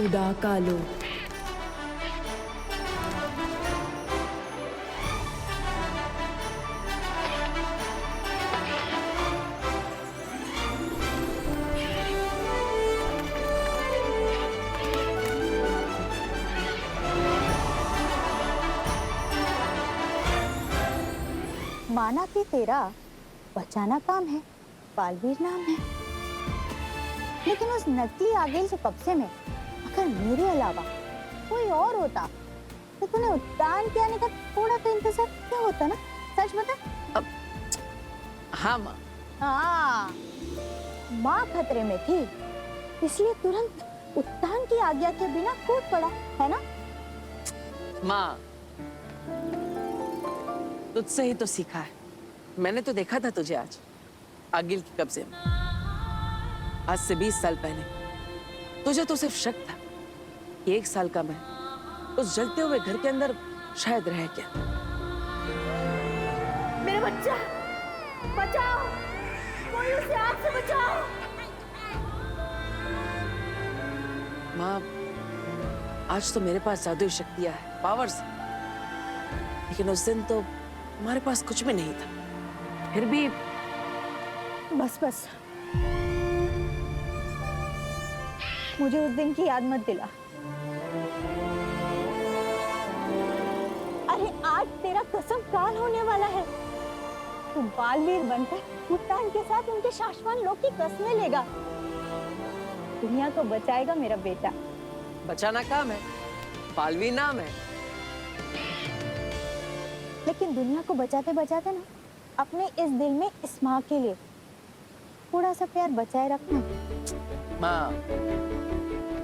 उदा कालो। माना कि तेरा बचाना काम है, बालवीर नाम है, लेकिन उस नकली आगिल के कब्जे में अगर मेरे अलावा कोई और होता तो तूने उद्यान के आने का थोड़ा तो इंतजार क्या होता ना? सच बता। अब हाँ माँ। हाँ, माँ खतरे में थी इसलिए तुरंत उद्यान की आज्ञा के बिना कूद पड़ा है ना? माँ, तुझसे ही तो सीखा है। मैंने तो देखा था तुझे आज आगिल के कब्जे में, आज से 20 साल पहले। तुझे तो सिर्फ शक था कि 1 साल का मैं उस जलते हुए घर के अंदर शायद रह गया। मेरा बच्चा बचाओ, कोई उसे आग से बचाओ। माँ, आज तो मेरे पास जादुई शक्तियां हैं, पावर्स, लेकिन उस दिन तो हमारे पास कुछ भी नहीं था। फिर भी बस बस, मुझे उस दिन की याद मत दिला। अरे आज तेरा कसम काल होने वाला है। तू बालवीर बनकर उद्यान के साथ उनके शाश्वत लोक की कस्में लेगा। दुनिया को बचाएगा मेरा बेटा। बचाना काम है, बालवीर नाम है। लेकिन दुनिया को बचाते बचाते ना अपने इस दिल में इस माँ के लिए थोड़ा सा प्यार बचाए रखना। माँ,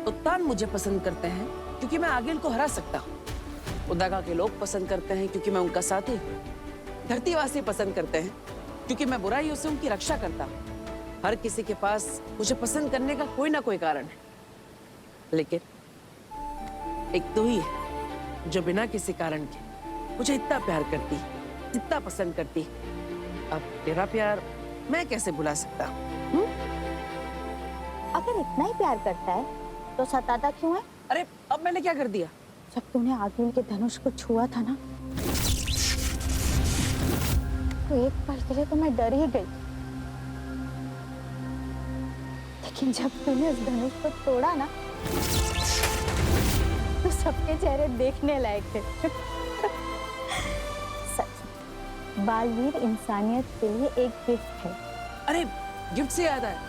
उद्यान मुझे पसंद करते हैं क्योंकि मैं आगिल को हरा सकता हूँ। उदागा के लोग पसंद करते हैं क्योंकि मैं उनका साथी हूँ। धरतीवासी पसंद करते हैं क्योंकि मैं बुराइयों से उनकी रक्षा करता हूँ। हर किसी के पास मुझे पसंद करने का कोई ना कोई कारण है, लेकिन एक तू ही है जो बिना किसी कारण के मुझे इतना प्यार करती, इतना पसंद करती। अब तेरा प्यार मैं कैसे भुला सकता हूँ? अगर इतना ही प्यार करता है तो सताता क्यों है? अरे अब मैंने क्या कर दिया? जब तूने आगिल के धनुष को छुआ था ना, तो एक पल के लिए तो मैं डर ही गई, लेकिन जब तूने उस धनुष को तोड़ा ना, तो सबके चेहरे देखने लायक थे। सच, बालवीर इंसानियत के लिए एक गिफ्ट है। अरे गिफ्ट से याद आया,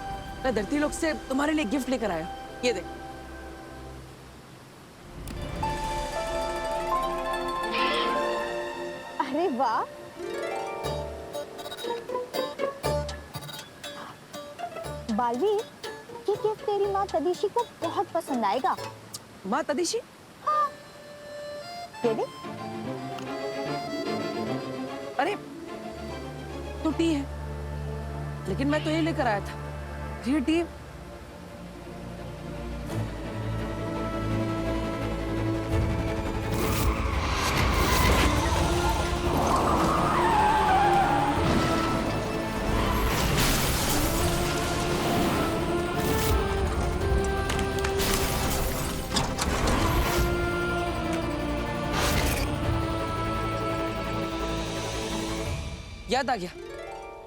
मैं धरती लोक से तुम्हारे लिए गिफ्ट लेकर आया। ये देख। अरे वाह, बालवीर, ये गिफ्ट तेरी माँ तदीशी को बहुत पसंद आएगा। माँ तदीशी? हाँ, ये देख। अरे तो टी है, लेकिन मैं तो ये लेकर आया था। ये टी याद आ गया,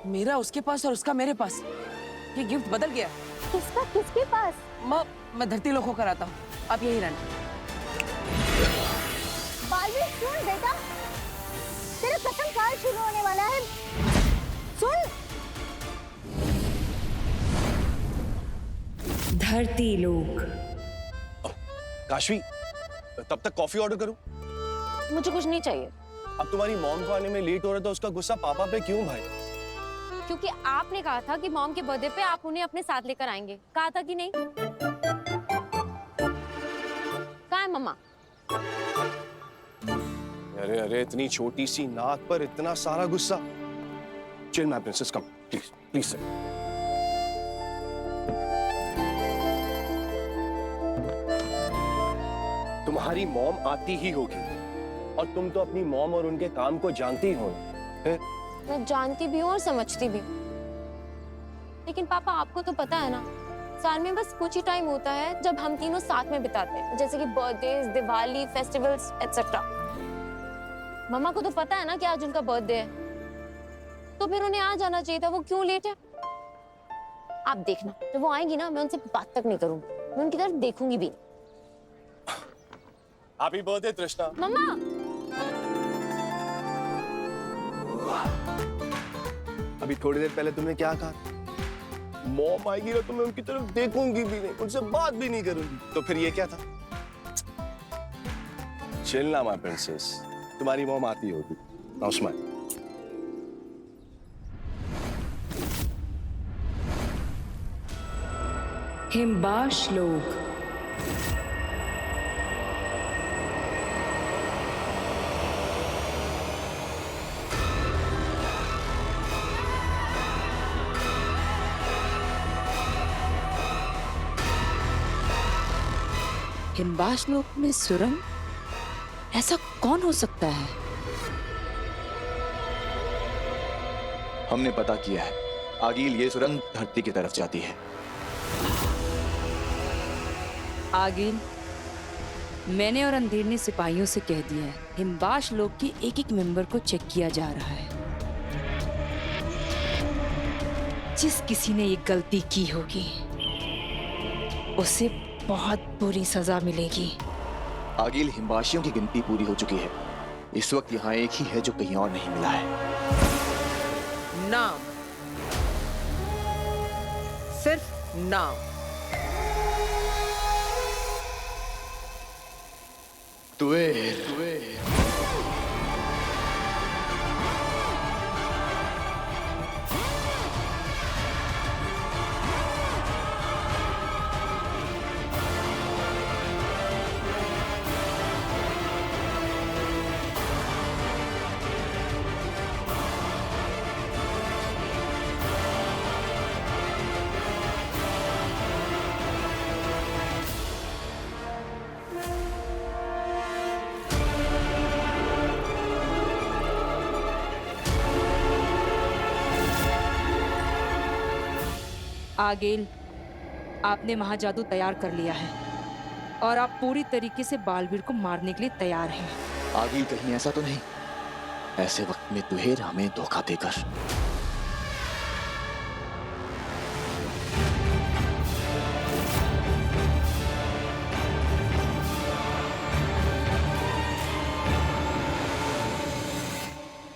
मेरा उसके पास और उसका मेरे पास। ये गिफ्ट बदल गया। किसका किसके पास? माँ, मैं धरती लोक होकर आता हूँ, आप यही रहना। बालवीर सुन बेटा, तेरा कसम काल शुरू होने वाला है। सुन। धरती लोक। काशवी, तब तक कॉफी ऑर्डर करूं? मुझे कुछ नहीं चाहिए। अब तुम्हारी मॉम को आने में लेट हो रहा था, उसका गुस्सा पापा पे क्यों भाई? क्योंकि आपने कहा था कि मॉम के बर्थडे पे आप उन्हें अपने साथ लेकर आएंगे। कहा था कि नहीं? कहाँ है मम्मा? अरे अरे, इतनी छोटी सी नाक पर इतना सारा गुस्सा। Chill my princess, come please please sir. तुम्हारी मॉम आती ही होगी, और तुम तो अपनी मॉम और उनके काम को जानती हो। मैं जानती भी हूँ और समझती भी हूँ, लेकिन पापा आपको तो पता है ना, साल में बस कुछ ही टाइम होता है जब हम तीनों साथ में बिताते हैं, जैसे कि बर्थडेज, दिवाली, फेस्टिवल्स एटसेट्रा। मम्मा को तो पता है ना कि आज उनका बर्थडे है, तो फिर उन्हें आ जाना चाहिए था। वो क्यों लेट है? आप देखना, जब वो आएंगी ना, मैं उनसे बात तक नहीं करूंगी, मैं उनकी तरफ देखूंगी भी। हैप्पी बर्थडे तृष्णा। मम्मा, अभी थोड़ी देर पहले तुमने क्या कहा? मॉम आएगी ना तो मैं उनकी तरफ देखूंगी भी नहीं, उनसे बात भी नहीं करूंगी। तो फिर ये क्या था? चिल ना माय प्रिंसेस, तुम्हारी मॉम आती होगी। Now smile. हिमबाश लोग। हिमबाश लोक में सुरंग? ऐसा कौन हो सकता है? हमने पता किया है, आगिल ये सुरंग धरती की तरफ जाती है। आगिल, मैंने और अंधेर ने सिपाहियों से कह दिया है, हिमबाश लोक के एक एक मेंबर को चेक किया जा रहा है। जिस किसी ने ये गलती की होगी उसे बहुत बुरी सजा मिलेगी। आगिल, हिमबाशियों की गिनती पूरी हो चुकी है। इस वक्त यहाँ एक ही है जो कहीं और नहीं मिला है। नाम, सिर्फ नाम। तुएर। आगिल, आपने महाजादू तैयार कर लिया है और आप पूरी तरीके से बालवीर को मारने के लिए तैयार हैं। आगिल, कहीं ऐसा तो नहीं ऐसे वक्त में तुहेर हमें धोखा देकर?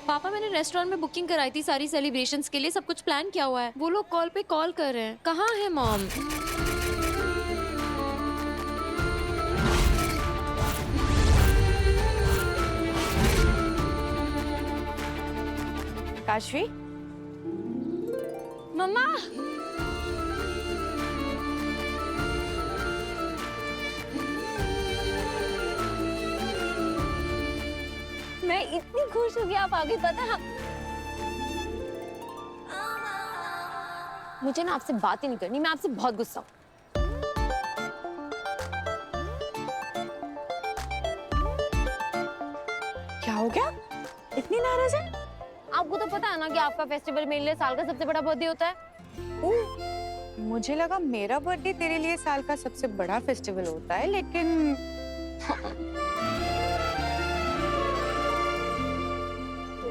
पापा, मैंने रेस्टोरेंट में बुकिंग कराई थी सारी सेलिब्रेशंस के लिए, सब कुछ प्लान किया हुआ है। वो लोग कॉल पे कॉल कर रहे हैं। कहाँ है मॉम? काशवी, मम्मा, मैं इतनी खुश हूँ कि आप आगे। पता है, मुझे ना आपसे बात ही नहीं करनी, मैं आपसे बहुत गुस्सा हूँ। क्या हो गया? इतनी नाराज है? आपको तो पता है ना कि आपका फेस्टिवल मेरे लिए साल का सबसे बड़ा बर्थडे होता है। मुझे लगा मेरा बर्थडे तेरे लिए साल का सबसे बड़ा फेस्टिवल होता है, लेकिन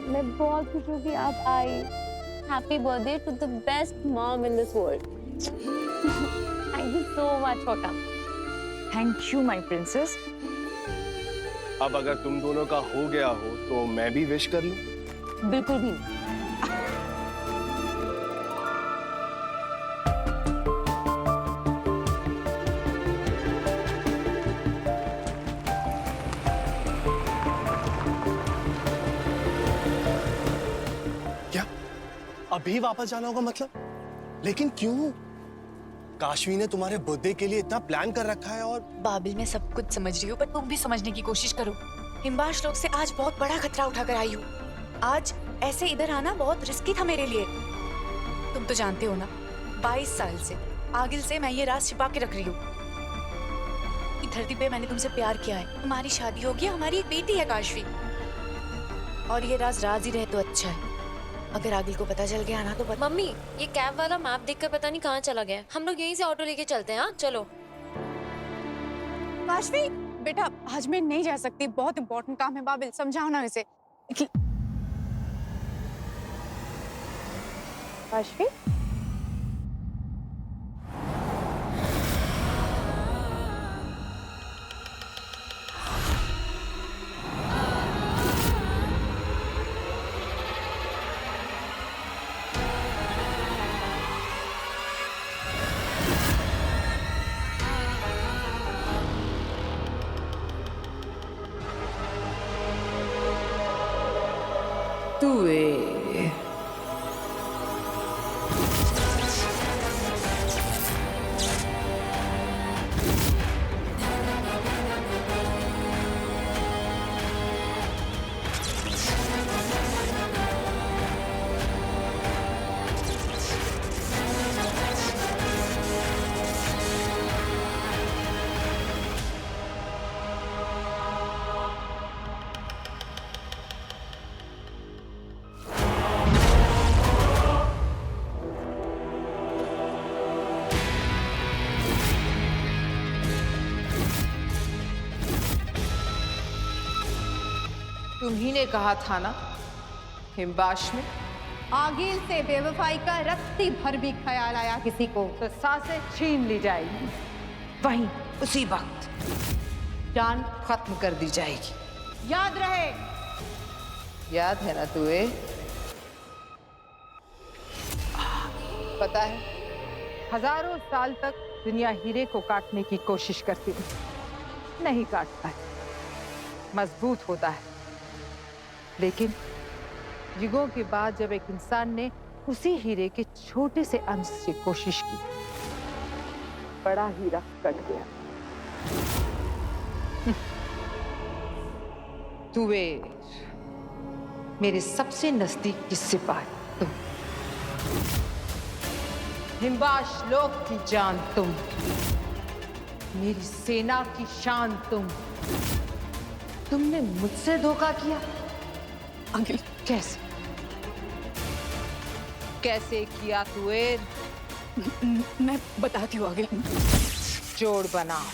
मैं बहुत खुश हूँ कि आप आई। Happy birthday to the best mom in this world. Thank you so much for come. Thank you my princess. अब अगर तुम दोनों का हो गया हो तो मैं भी विश कर लूं? बिल्कुल भी नहीं। क्या अभी वापस जाना होगा मतलब? लेकिन क्यों? काशवी ने तुम्हारे बर्थडे के लिए इतना प्लान कर रखा है। और बाबिल, मैं सब कुछ समझ रही हूँ, पर तुम भी समझने की कोशिश करो। हिमबाश लोग से आज बहुत बड़ा खतरा उठाकर आई हूँ। आज ऐसे इधर आना बहुत रिस्की था मेरे लिए। तुम तो जानते हो ना, 22 साल से आगिल से मैं ये राज छिपा के रख रही हूँ कि धरती पे मैंने तुमसे प्यार किया है, तुम्हारी शादी होगी, हमारी एक बेटी है काशवी। और ये राज राज ही रहे तो अच्छा है, अगर आगिल को पता चल गया ना तो मम्मी ये कैब वाला मैप देखकर पता नहीं कहाँ चला गया। हम लोग यहीं से ऑटो लेके चलते हैं। हाँ चलो। काशवी बेटा आज मैं नहीं जा सकती, बहुत इंपॉर्टेंट काम है। बाबिल समझाओ ना इसे। काशवी तुए तुम्ही ने कहा था ना हिमबाश में आगिल से बेवफाई का रत्ती भर भी ख्याल आया किसी को तो सांसें छीन ली जाएगी, वहीं उसी वक्त जान खत्म कर दी जाएगी। याद रहे। याद है ना तुए? पता है हजारों साल तक दुनिया हीरे को काटने की कोशिश करती रही, नहीं काट पाए, मजबूत होता है। लेकिन युगों के बाद जब एक इंसान ने उसी हीरे के छोटे से अंश से कोशिश की, बड़ा हीरा कट गया। तुए मेरे सबसे नजदीकी सिपाही तुम, हिमबाश लोक की जान तुम, मेरी सेना की शान तुम। तुमने मुझसे धोखा किया। आगिल कैसे कैसे किया तुए? मैं बताती हूँ आगिल। जोड़ बनाओ।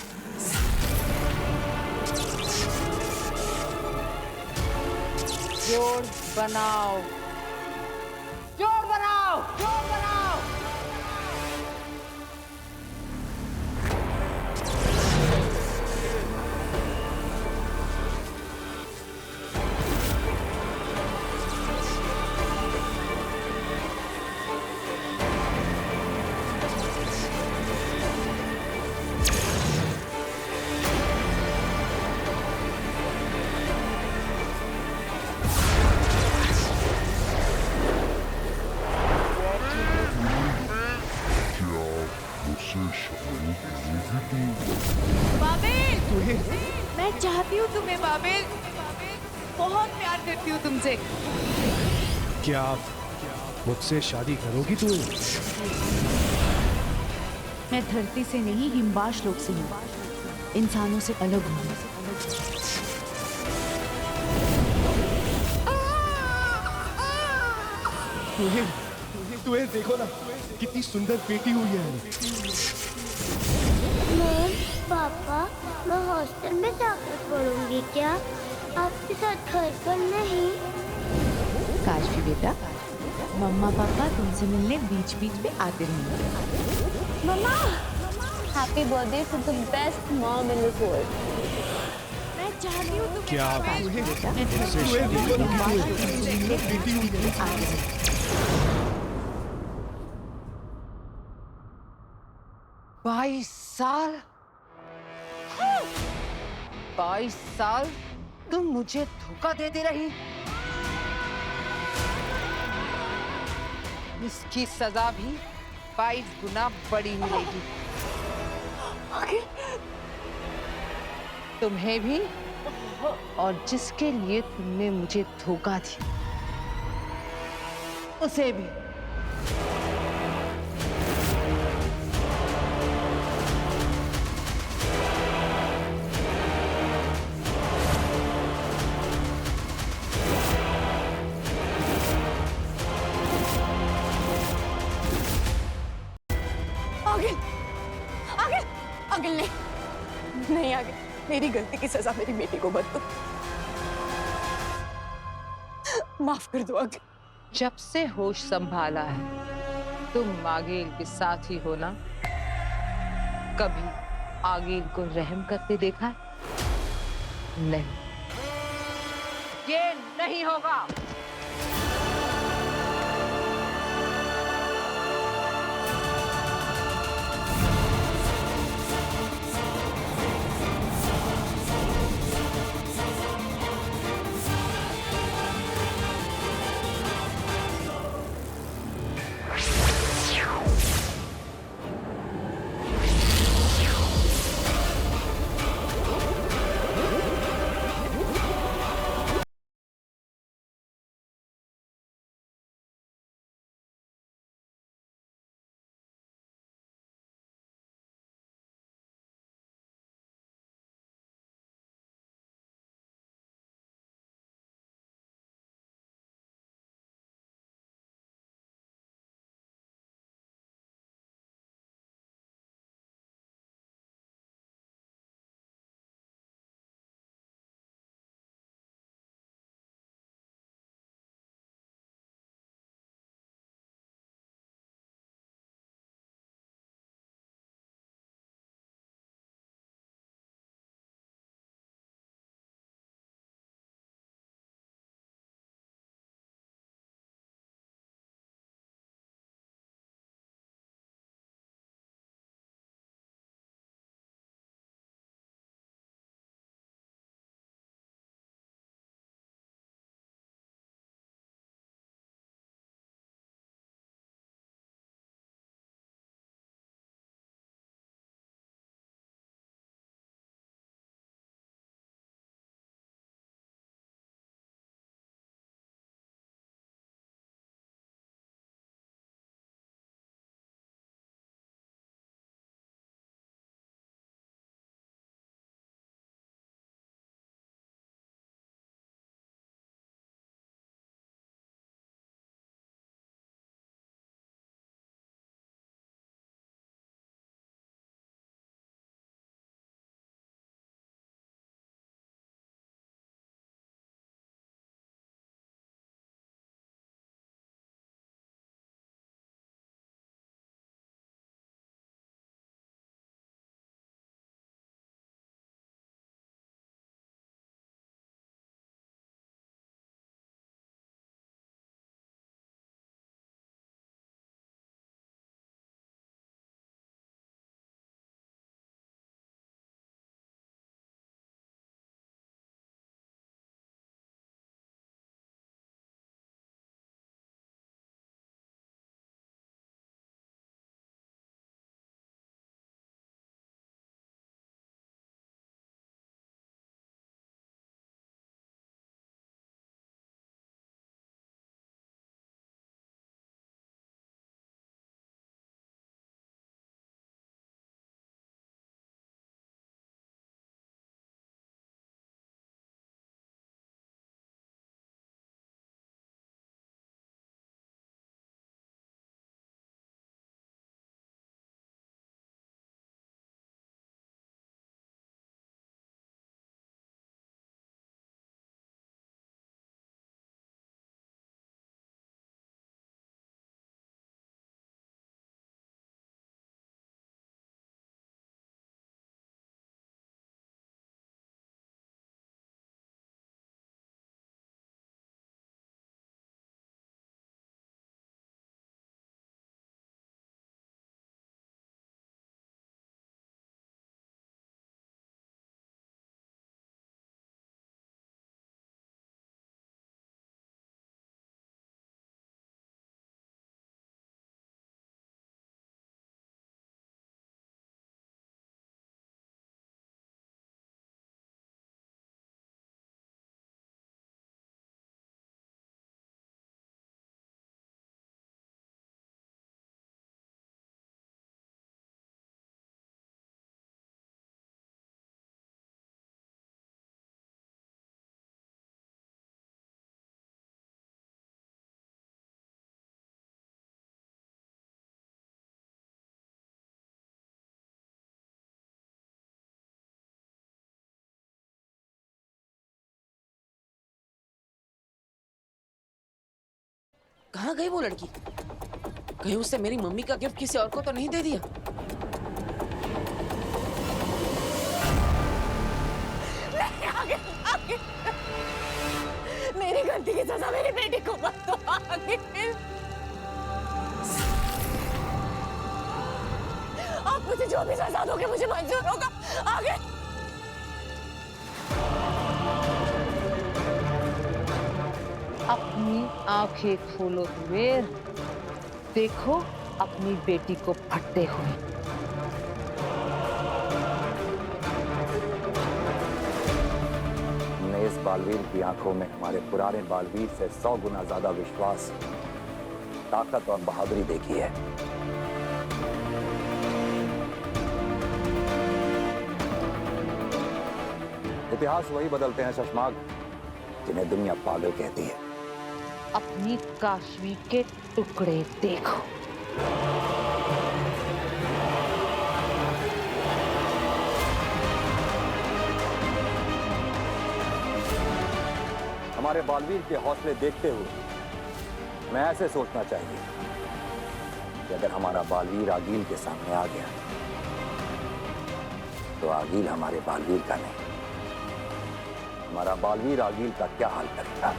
जोड़ बनाओ। जोड़ बनाओ। जोड़ बनाओ। मैं चाहती हूँ तुम्हें बाबिल, बहुत प्यार करती हूँ तुमसे। क्या आप मुझसे शादी करोगी तू? मैं धरती से नहीं हिमबाश लोक से हूँ, इंसानों से अलग हूँ। तुम्हें देखो ना कितनी सुंदर बेटी हुई है। मॉम, पापा, मैं हॉस्टल में जाकर पढ़ूंगी क्या? आपके साथ घर पर नहीं? काशवी बेटा, मम्मा पापा तुमसे मिलने बीच बीच में आते रहेंगे। मम्मा, happy birthday to the best mom in this world. मैं चाहती हूँ तुम क्या आप मुझसे शादी करोगी? 22 साल 22 साल तुम मुझे धोखा देती रही। इसकी सजा भी 22 गुना बड़ी मिलेगी। तुम्हें भी और जिसके लिए तुमने मुझे धोखा दिया उसे भी। आगे आगे आगे नहीं नहीं आगे, मेरी गलती की सजा मेरी बेटी को मत दो, माफ कर दो आगे। जब से होश संभाला है तुम आगेल के साथ ही हो ना? कभी आगेल को रहम करते देखा है? नहीं, ये नहीं होगा। कहाँ गई वो लड़की? कहीं उससे मेरी मम्मी का गिफ्ट किसी और को तो नहीं दे दिया? आगे, आगे। मेरी गलती की सजा मेरी बेटी को मत दो आगे। आप मुझे जो भी सजा दोगे मुझे मंजूर होगा। आगे। अपनी आंखें खोलो देवेर, देखो अपनी बेटी को फटते हुए। हमने इस बालवीर की आंखों में हमारे पुराने बालवीर से 100 गुना ज्यादा विश्वास, ताकत और बहादुरी देखी है। इतिहास वही बदलते हैं शशमाग जिन्हें दुनिया पागल कहती है। अपनी काशवी के टुकड़े देखो। हमारे बालवीर के हौसले देखते हुए मैं ऐसे सोचना चाहिए कि अगर हमारा बालवीर आगील के सामने आ गया तो आगील हमारे बालवीर का नहीं, हमारा बालवीर आगील का क्या हाल करेगा।